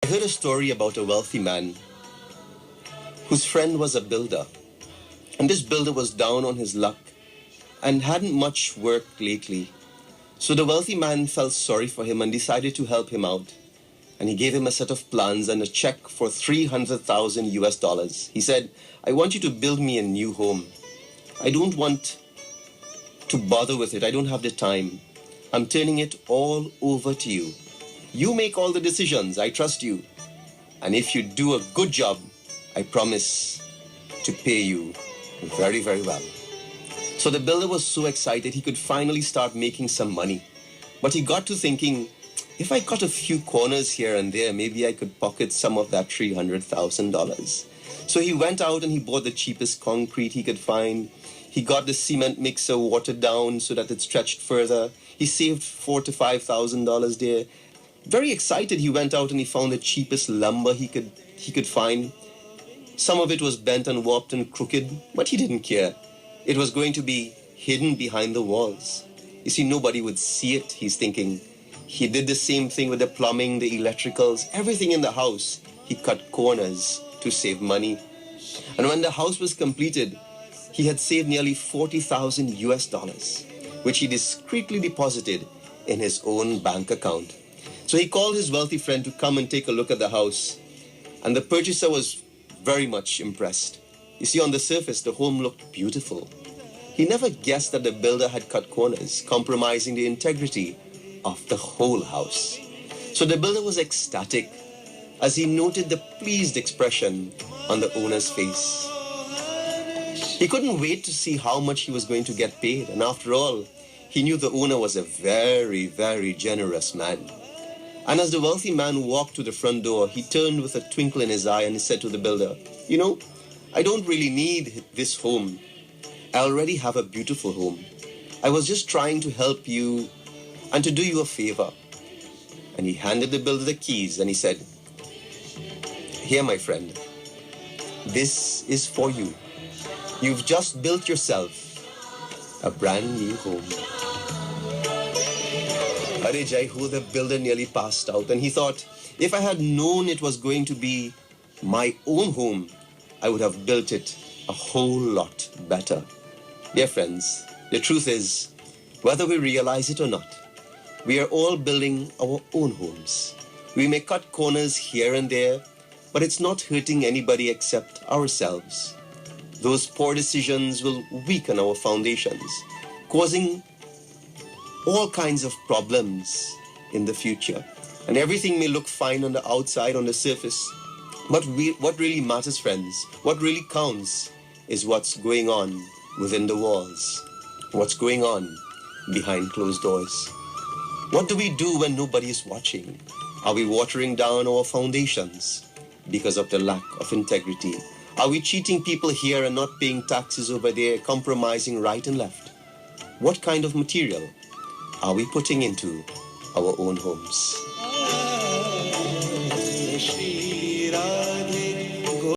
heard a story about a wealthy man whose friend was a builder. And this builder was down on his luck and hadn't much work lately. So the wealthy man felt sorry for him and decided to help him out. And he gave him a set of plans and a check for 300,000 US dollars. He said, I want you to build me a new home. I don't want to bother with it. I don't have the time. I'm turning it all over to you. You make all the decisions. I trust you. And if you do a good job, I promise to pay you very, very well. So the builder was so excited he could finally start making some money. But he got to thinking, if I cut a few corners here and there, maybe I could pocket some of that $300,000. So he went out and he bought the cheapest concrete he could find. He got the cement mixer watered down so that it stretched further. He saved $4,000 to $5,000 there. Very excited, he went out and he found the cheapest lumber he could find. Some of it was bent and warped and crooked, but he didn't care. It was going to be hidden behind the walls. You see, nobody would see it, he's thinking. He did the same thing with the plumbing, the electricals, everything in the house. He cut corners to save money. And when the house was completed, he had saved nearly 40,000 US dollars, which he discreetly deposited in his own bank account. So he called his wealthy friend to come and take a look at the house. And the purchaser was very much impressed. You see, on the surface, the home looked beautiful. He never guessed that the builder had cut corners, compromising the integrity of the whole house. So the builder was ecstatic as he noted the pleased expression on the owner's face. He couldn't wait to see how much he was going to get paid. And after all, he knew the owner was a very, very generous man. And as the wealthy man walked to the front door, he turned with a twinkle in his eye and he said to the builder, you know, I don't really need this home. I already have a beautiful home. I was just trying to help you and to do you a favor. And he handed the builder the keys and he said, here, my friend, this is for you. You've just built yourself a brand new home. Jaiho, the builder, nearly passed out, and he thought, if I had known it was going to be my own home, I would have built it a whole lot better. Dear friends, the truth is, whether we realize it or not, we are all building our own homes. We may cut corners here and there, but it's not hurting anybody except ourselves. Those poor decisions will weaken our foundations, causing all kinds of problems in the future. And everything may look fine on the outside, on the surface, but what really matters, friends, what really counts is what's going on within the walls, what's going on behind closed doors. What do we do when nobody is watching? Are we watering down our foundations because of the lack of integrity? Are we cheating people here and not paying taxes over there, compromising right and left? What kind of material are we putting into our own homes?